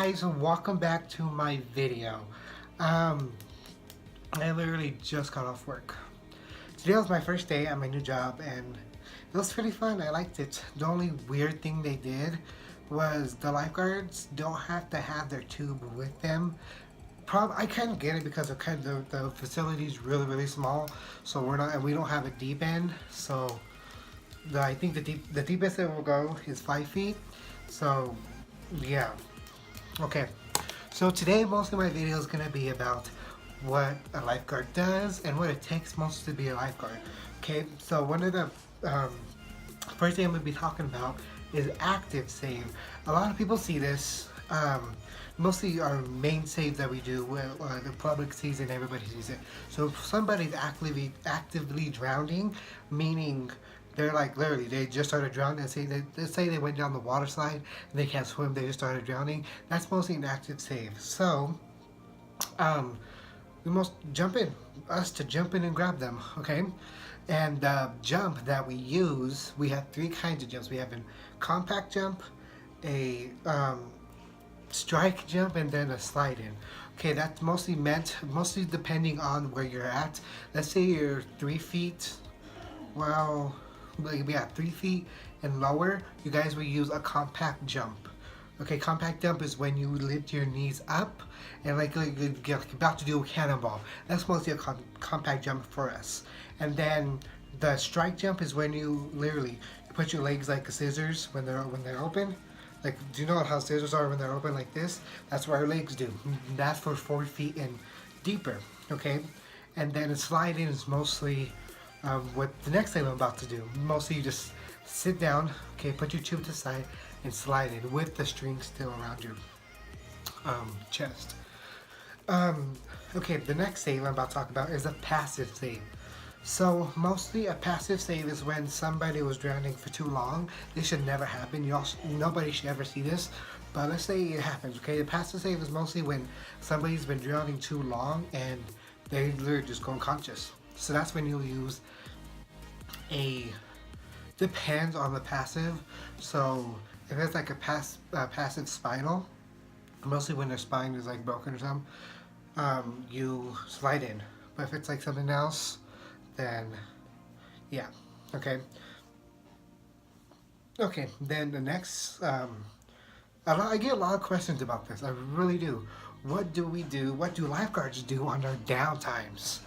guys, welcome back to my video. I literally just got off work. Today was my first day at my new job and it was pretty fun. I liked it. The only weird thing they did was the lifeguards don't have to have their tube with them. I kind of get it because the facility is really small, so we don't have a deep end. So I think the deepest it will go is 5 feet. So yeah. Okay, so today most of my video is going to be about what a lifeguard does and what it takes most to be a lifeguard. Okay, so one of the first thing I'm going to be talking about is active save. A lot of people see this. Mostly our main save that we do, the public sees it, everybody sees it. So if somebody's actively drowning, meaning they're like literally they just started drowning. Let's say they went down the water slide and they can't swim, they just started drowning. That's mostly an active save. So we must jump in and grab them, okay? And the jump that we use, we have 3 kinds of jumps. We have a compact jump, a strike jump, and then a slide in. Okay, that's mostly depending on where you're at. Let's say you're 3 feet, well, we have 3 feet and lower, you guys will use a compact jump. Okay, compact jump is when you lift your knees up and like you're about to do a cannonball. That's mostly a compact jump for us. And then the strike jump is when you literally put your legs like scissors when they're open. Like, do you know how scissors are when they're open like this? That's what our legs do. That's for 4 feet and deeper. Okay, and then a slide in is mostly what the next thing I'm about to do. Mostly you just sit down, okay, put your tube to the side and slide in with the string still around your chest. Okay, the next save I'm about to talk about is a passive save. So mostly a passive save is when somebody was drowning for too long. This should never happen. Nobody should ever see this, but let's say it happens. Okay, the passive save is mostly when somebody's been drowning too long and they literally just go unconscious. So that's when you'll use depends on the passive. So if it's like a passive spinal, mostly when their spine is like broken or something, you slide in. But if it's like something else, then yeah. Okay, then the next, I get a lot of questions about this. I really do. What do we do? What do lifeguards do on their downtimes?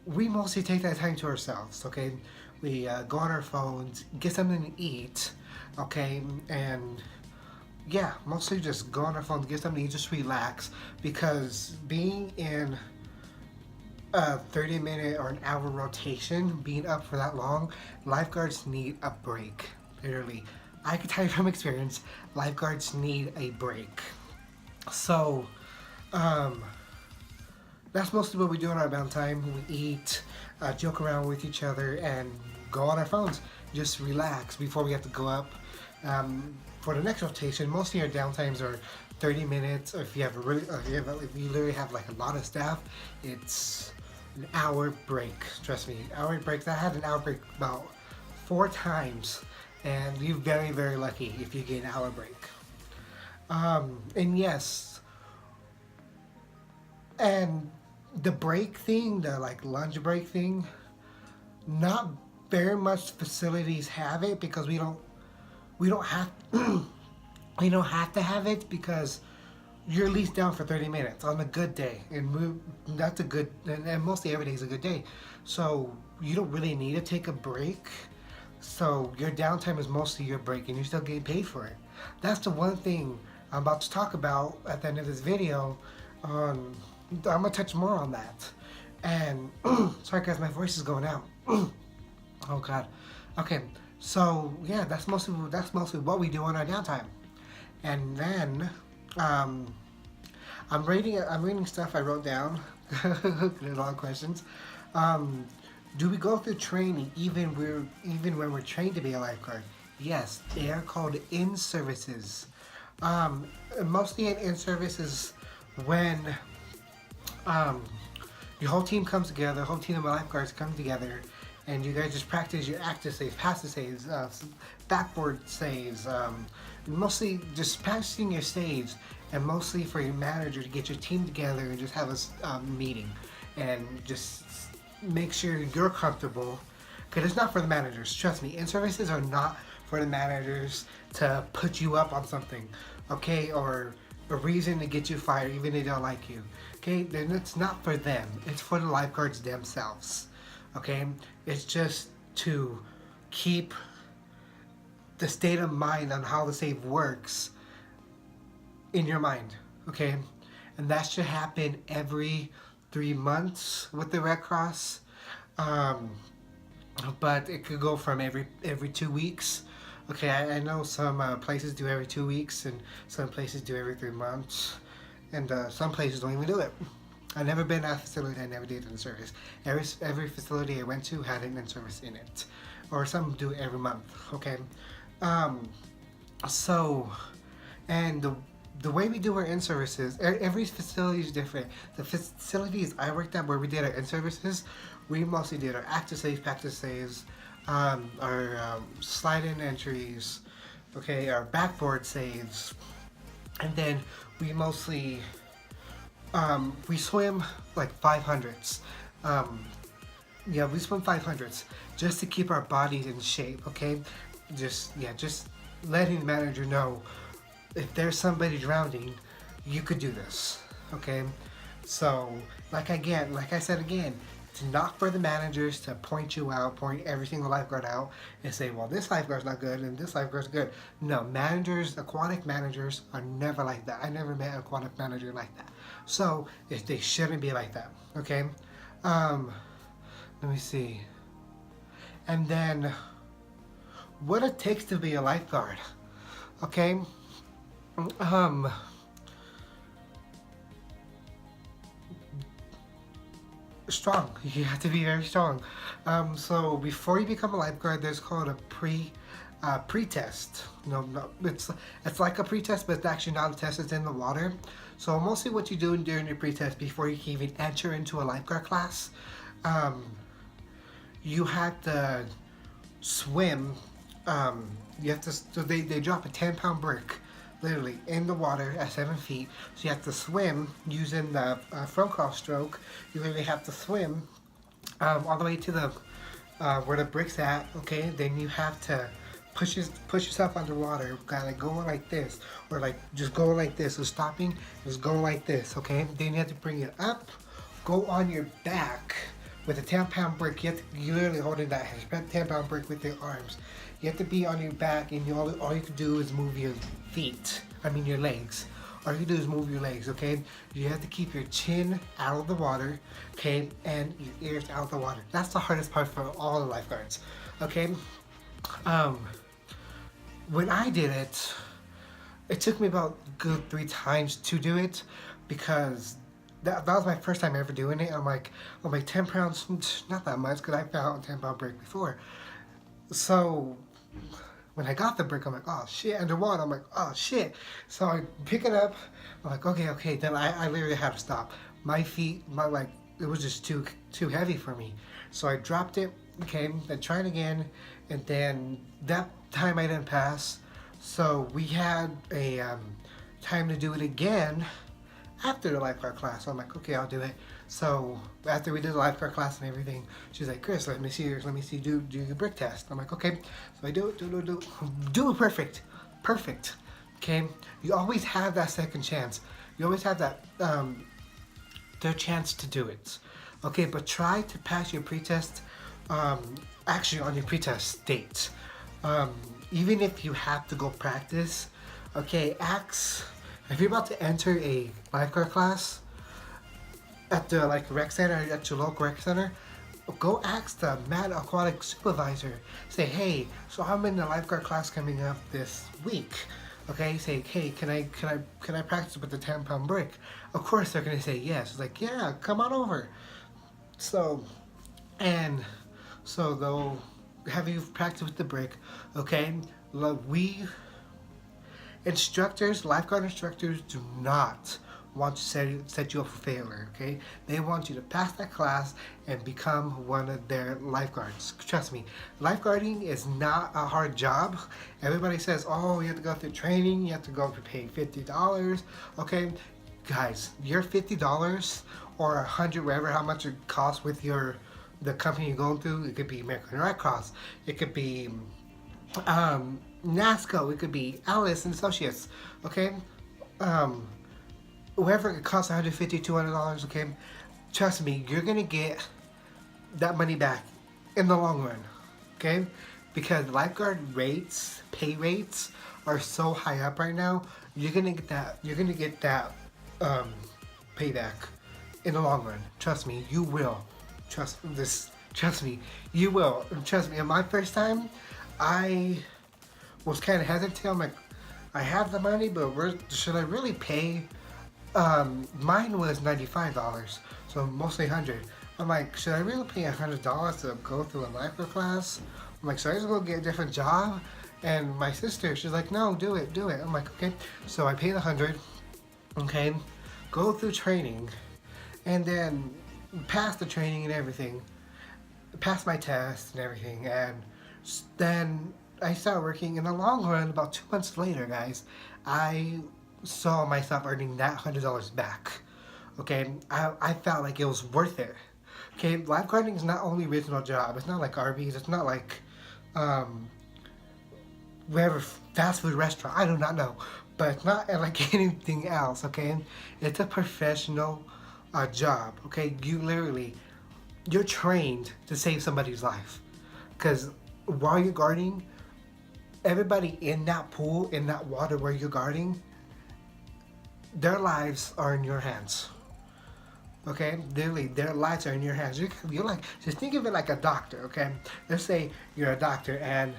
We mostly take that time to ourselves, okay? We go on our phones, get something to eat, okay? And yeah, mostly just go on our phones, get something to eat, just relax. Because being in a 30-minute or an hour rotation, being up for that long, lifeguards need a break, literally. I can tell you from experience, lifeguards need a break. So, that's mostly what we do in our downtime. We eat, joke around with each other, and go on our phones. Just relax before we have to go up. For the next rotation, most of your downtimes are 30 minutes. Or if you literally have like a lot of staff, it's an hour break. Trust me, hour breaks. I had an hour break about 4 times, and you're very lucky if you get an hour break. And yes, and the break thing, the like lunch break thing, not very much facilities have it because we don't have we don't have to have it because you're at least down for 30 minutes on a good day, and that's a good, and mostly every day is a good day, so you don't really need to take a break. So your downtime is mostly your break and you're still getting paid for it. That's the one thing I'm about to talk about at the end of this video. I'm gonna touch more on that. And sorry guys, my voice is going out. Oh god. Okay, so yeah, that's mostly what we do on our downtime. And then I'm reading stuff I wrote down. There's a lot of questions. Do we go through training even when we're trained to be a lifeguard? Yes, they are called in-services. Mostly an in-service is when your whole team comes together, whole team of lifeguards come together, and you guys just practice your active saves, passive saves, backboard saves, mostly just practicing your saves, and mostly for your manager to get your team together and just have a meeting and just make sure you're comfortable, because it's not for the managers. Trust me, in-services are not for the managers to put you up on something, okay, or a reason to get you fired even if they don't like you, okay? Then it's not for them. It's for the lifeguards themselves, okay? It's just to keep the state of mind on how the save works in your mind, okay? And that should happen every 3 months with the Red Cross, but it could go from every 2 weeks. Okay, I know some places do every 2 weeks, and some places do every 3 months, and some places don't even do it. I've never been at a facility that never did in-service. Every facility I went to had an in-service in it, or some do it every month. Okay, so, and the way we do our in-services, every facility is different. The facilities I worked at where we did our in-services, we mostly did our active saves, practice saves, our slide-in entries, okay, our backboard saves, and then we mostly, we swim like 500s. Yeah, we swim 500s just to keep our bodies in shape, okay? Just letting the manager know if there's somebody drowning, you could do this, okay? So, like I said again, it's not for the managers to point you out, point every single lifeguard out, and say, well, this lifeguard's not good and this lifeguard's good. No, managers, aquatic managers are never like that. I never met an aquatic manager like that. So, they shouldn't be like that, okay? Let me see. And then, what it takes to be a lifeguard, okay? Strong. You have to be very strong. So before you become a lifeguard, there's called a pre-test. No, it's like a pre-test, but it's actually not a test. It's in the water. So mostly what you do during your pre-test before you can even enter into a lifeguard class, you have to swim. You have to. So they drop a 10-pound brick, literally in the water at 7 feet. So you have to swim using the front crawl stroke. You literally have to swim all the way to the where the brick's at. Okay, then you have to push yourself underwater, kind of going like this, or like just going like this. So stopping, just going like this. Okay, then you have to bring it up, go on your back with a 10-pound brick. You literally holding that 10-pound brick with your arms. You have to be on your back, and all you can do is move your feet. I mean your legs. All you can do is move your legs, okay? You have to keep your chin out of the water, okay? And your ears out of the water. That's the hardest part for all the lifeguards, okay? When I did it, it took me about good 3 times to do it, because that was my first time ever doing it. I'm like 10 pounds, not that much, because I found a 10-pound break before. So when I got the brick, I'm like, oh shit, underwater. I'm like, oh shit. So I pick it up. I'm like, okay. Then I literally had to stop. My feet, it was just too heavy for me. So I dropped it. Okay, then tried again, and then that time I didn't pass. So we had a time to do it again after the lifeguard class. So I'm like, okay, I'll do it. So after we did the lifeguard class and everything, she's like, Chris, let me see, do your brick test. I'm like, okay. So I do it perfect. Okay, you always have that second chance. You always have that third chance to do it. Okay, but try to pass your pretest. Actually, on your pretest date. Even if you have to go practice, okay, if you're about to enter a lifeguard class at the rec center, at your local rec center, go ask the mad aquatic supervisor. Say, hey, so I'm in the lifeguard class coming up this week. Okay, say, hey, can I practice with the 10-pound brick? Of course they're gonna say yes. It's like, yeah, come on over. So they'll have you practice with the brick. Okay, lifeguard instructors do not want to set you up for failure, okay? They want you to pass that class and become one of their lifeguards. Trust me, lifeguarding is not a hard job. Everybody says, oh, you have to go through training, you have to go for paying $50, okay? Guys, your $50 or $100, whatever, how much it costs with the company you're going through. It could be American Red Cross, it could be NASCO, it could be Alice and Associates, okay? Whoever it costs $150, $200, okay? Trust me, you're gonna get that money back in the long run, okay? Because lifeguard rates, pay rates, are so high up right now. You're gonna get that. You're gonna get that payback in the long run. Trust me, you will. Trust me, you will. Trust me. In my first time, I was kind of hesitant. I'm like, I have the money, but should I really pay? Mine was $95, so mostly $100. I'm like, should I really pay $100 to go through a lifeguard class? I'm like, should I just go get a different job? And my sister, she's like, no, do it. I'm like, okay. So I paid $100, okay, go through training, and then pass the training and everything, pass my test and everything, and then I started working. In the long run, about 2 months later, guys, I saw myself earning that $100 back. Okay, I felt like it was worth it. Okay, lifeguarding is not only original job. It's not like Arby's. It's not like whatever fast food restaurant. I do not know, but it's not like anything else. Okay, it's a professional job. Okay, you're trained to save somebody's life. Because while you're guarding, everybody in that pool, in that water where you're guarding, their lives are in your hands. Okay, literally, their lives are in your hands. You're like, just think of it like a doctor. Okay, let's say you're a doctor and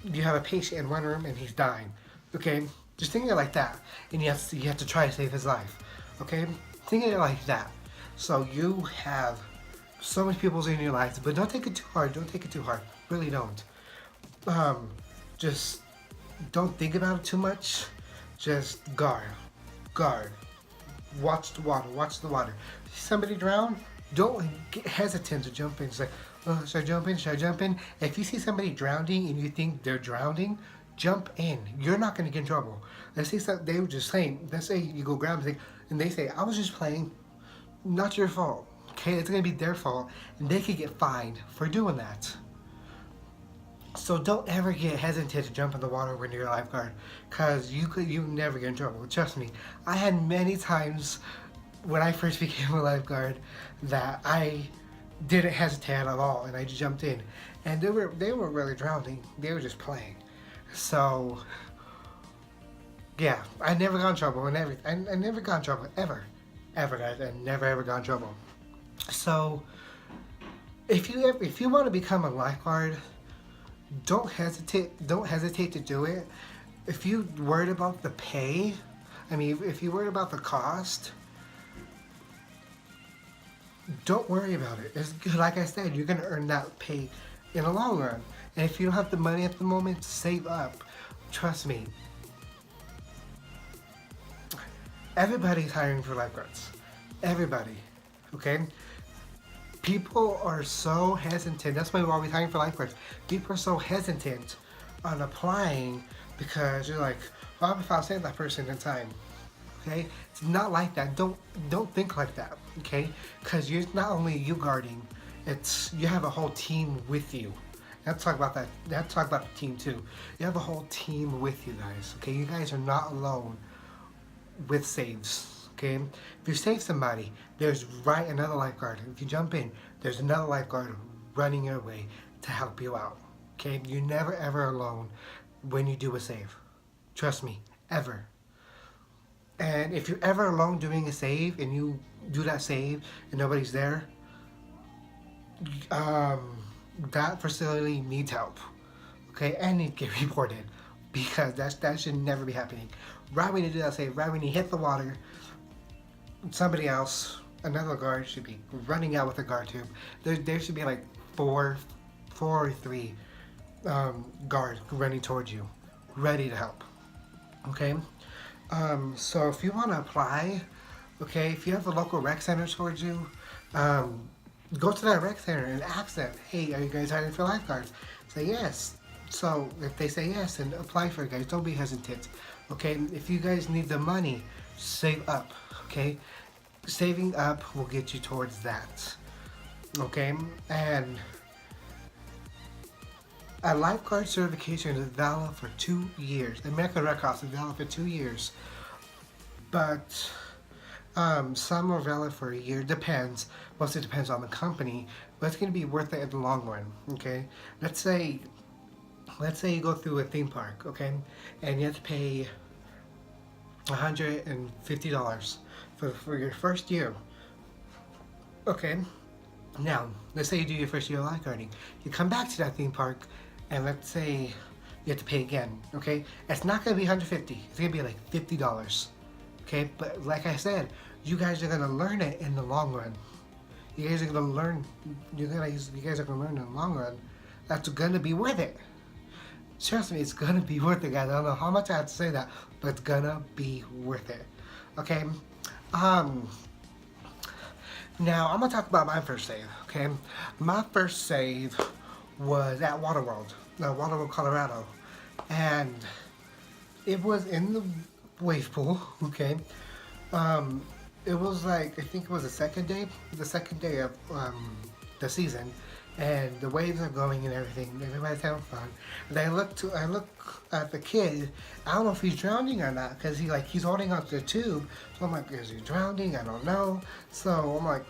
you have a patient in one room and he's dying. Okay, just think of it like that, and you have to try to save his life. Okay, think of it like that. So you have so many people in your lives, but don't take it too hard. Don't take it too hard. Really don't. Just don't think about it too much. Just guard. Watch the water. See somebody drown, don't get hesitant to jump in. It's like, oh, should I jump in? If you see somebody drowning and you think they're drowning, jump in. You're not going to get in trouble. Let's say they were just playing. Let's say you go grab them and they say, I was just playing. Not your fault. Okay, it's going to be their fault, and they could get fined for doing that. So don't ever get hesitant to jump in the water when you're a lifeguard, because you never get in trouble. Trust me, I had many times when I first became a lifeguard that I didn't hesitate at all, and I just jumped in, and they were really drowning. They were just playing. So yeah, I never got in trouble, and I never got in trouble ever, guys. I never ever got in trouble. So if you want to become a lifeguard, don't hesitate to do it. If you're worried about the pay, if you're worried about the cost, don't worry about it. It's good. Like I said, you're gonna earn that pay in the long run. And if you don't have the money at the moment, save up. Trust me. Everybody's hiring for lifeguards. Everybody. Okay? People are so hesitant. That's why we're always hiring for lifeguards. People are so hesitant on applying because you're like, well, if I'll save that person in time. Okay? It's not like that. Don't think like that. Okay? Because you're not only you guarding, you have a whole team with you. Let's talk about that. Let's talk about the team too. You have a whole team with you guys. Okay? You guys are not alone with saves. Okay? If you save somebody, there's another lifeguard. If you jump in, there's another lifeguard running your way to help you out. Okay? You're never ever alone when you do a save. Trust me, ever. And if you're ever alone doing a save and you do that save and nobody's there, that facility needs help. Okay? And needs to get reported, because that should never be happening. Right when you do that save, right when you hit the water, somebody else, another guard, should be running out with a guard tube. There should be like four or three guards running towards you, ready to help. Okay? So if you want to apply Okay, if you have a local rec center towards you, um, go to that rec center and ask them, hey, are you guys hiring for lifeguards? Say yes. So if they say yes, then apply for it, guys. Don't be hesitant. Okay, if you guys need the money, save up. Okay, saving up will get you towards that. Okay, and a lifeguard certification is valid for 2 years. The American Red Cross is valid for 2 years, but some are valid for a year. Depends. Mostly depends on the company, but it's going to be worth it in the long run. Okay, let's say you go through a theme park, okay, and you have to pay $150 for your first year. Okay, now let's say you do your first year of lifeguarding. You come back to that theme park, and let's say you have to pay again. Okay, it's not going to be $150. It's going to be like $50. Okay, but like I said, you guys are gonna learn it in the long run. You guys are gonna learn. You guys are gonna learn in the long run. That's gonna be worth it. Trust me, it's gonna be worth it, guys. I don't know how much I have to say that, but it's gonna be worth it. Okay. Now I'm gonna talk about my first save. Okay. My first save was at Waterworld, Colorado, and it was in the wave pool. Okay. It was like, I think it was the second day of the season, and the waves are going and everything. Everybody's having fun. And I look at the kid. I don't know if he's drowning or not, because he's holding onto the tube. So I'm like, is he drowning? I don't know. So I'm like,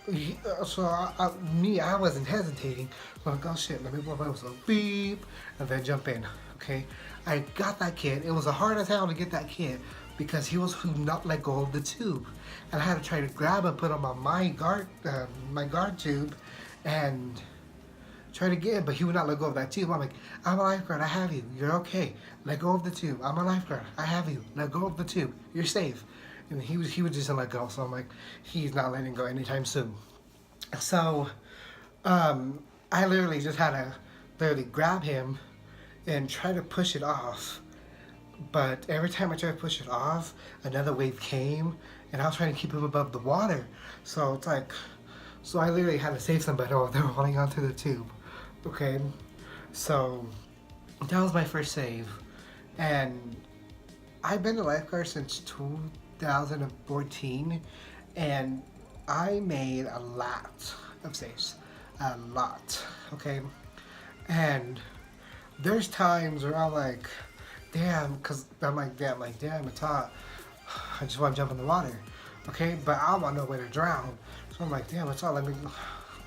I wasn't hesitating. So I'm like, oh shit, let me blow my whistle, beep, and then jump in. Okay, I got that kid. It was hard as hell to get that kid, because he would not let go of the tube, and I had to try to grab him, put him on my guard tube, and try to get him, but he would not let go of that tube. I'm like, I'm a lifeguard, I have you, you're okay, let go of the tube. I'm a lifeguard, I have you, let go of the tube, you're safe. And he would just let go. So I'm like, he's not letting go anytime soon. So I literally just had to grab him and try to push it off. But every time I tried to push it off, another wave came, and I was trying to keep him above the water. So it's like, so I literally had to save somebody while they were holding onto the tube. Okay, so that was my first save, and I've been a lifeguard since 2014, and I made a lot of saves, a lot. Okay, and there's times where I'm like, damn, because I'm like, damn, it's hot. I just want to jump in the water. Okay, but I want nowhere to drown. So I'm like, damn, it's hot. I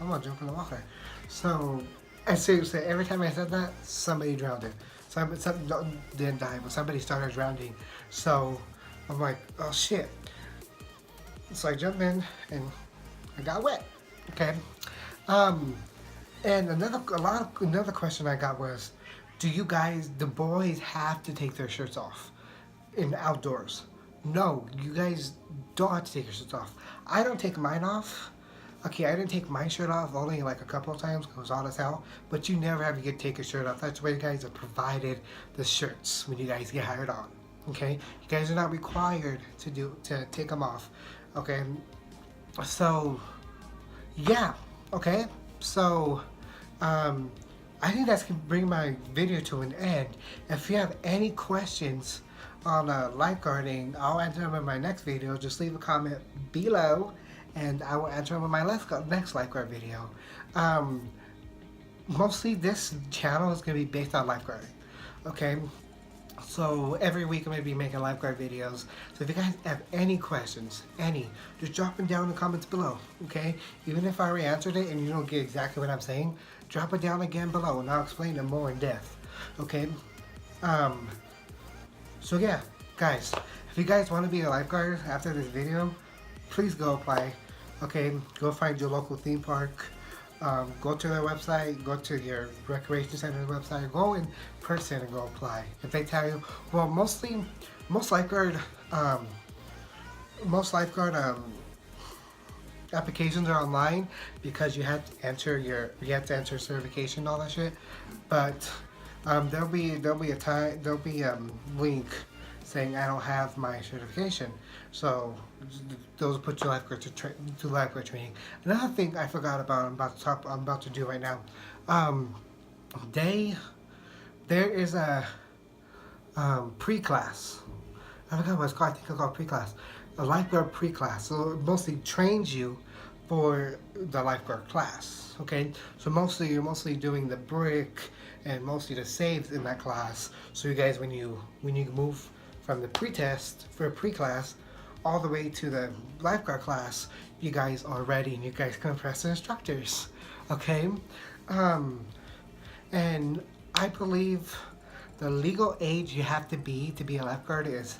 want to jump in the water. So, and seriously, every time I said that, somebody drowned it. Some didn't die, but somebody started drowning. So I'm like, oh shit. So I jumped in and I got wet. Okay. And another question I got was, do you guys, the boys, have to take their shirts off in outdoors? No, you guys don't have to take your shirts off. I don't take mine off. Okay, I didn't take my shirt off only like a couple of times because it was hot as hell. But you never have to take your shirt off. That's why you guys are provided the shirts when you guys get hired on. Okay, you guys are not required to take them off. Okay, so yeah. Okay, so I think that's going to bring my video to an end. If you have any questions on lifeguarding, I'll answer them in my next video. Just leave a comment below, and I will answer them in my next lifeguard video. Mostly this channel is going to be based on lifeguarding. Okay? So every week I'm going to be making lifeguard videos. So if you guys have any questions, just drop them down in the comments below. Okay? Even if I already answered it and you don't get exactly what I'm saying, drop it down again below and I'll explain it more in depth. Okay? So yeah, guys, if you guys want to be a lifeguard after this video, please go apply. Okay? Go find your local theme park. Go to their website, go to your recreation center's website, go in person and go apply. If they tell you, well, most lifeguard applications are online because you have to enter certification and all that shit. But there'll be a link saying I don't have my certification. So those put you to lifeguard training. Another thing I forgot about, I'm about to do right now. Um, they there is a pre-class. I forgot what it's called. I think it's called pre-class. A lifeguard pre-class. So it mostly trains you for the lifeguard class. Okay, so you're mostly doing the brick and mostly the saves in that class. So you guys, when you move from the pre-test for a pre-class all the way to the lifeguard class, you guys are ready and you guys can impress the instructors. Okay, and I believe the legal age you have to be a lifeguard is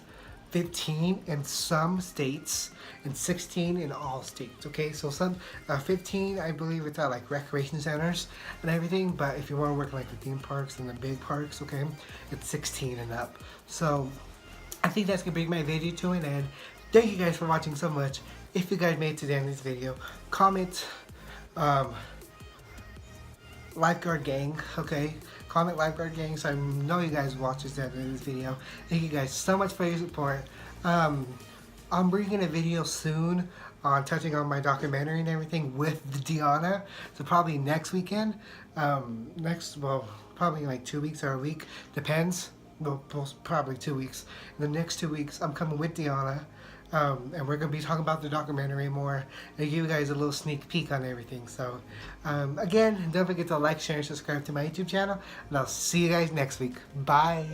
15 in some states and 16 in all states. Okay, so some 15, I believe it's at like recreation centers and everything, but if you want to work in like the theme parks and the big parks, okay, it's 16 and up. So I think that's gonna bring my video to an end. Thank you guys for watching so much. If you guys made it to the end of this video, comment lifeguard gang, okay? Comment lifeguard gang so I know you guys watch this at the end of this video. Thank you guys so much for your support. I'm bringing a video soon on touching on my documentary and everything with Deanna. So probably next weekend. Probably like 2 weeks or a week. Depends. Well, probably 2 weeks. In the next 2 weeks, I'm coming with Deanna. And we're going to be talking about the documentary more and give you guys a little sneak peek on everything. So, again, don't forget to like, share, and subscribe to my YouTube channel. And I'll see you guys next week. Bye!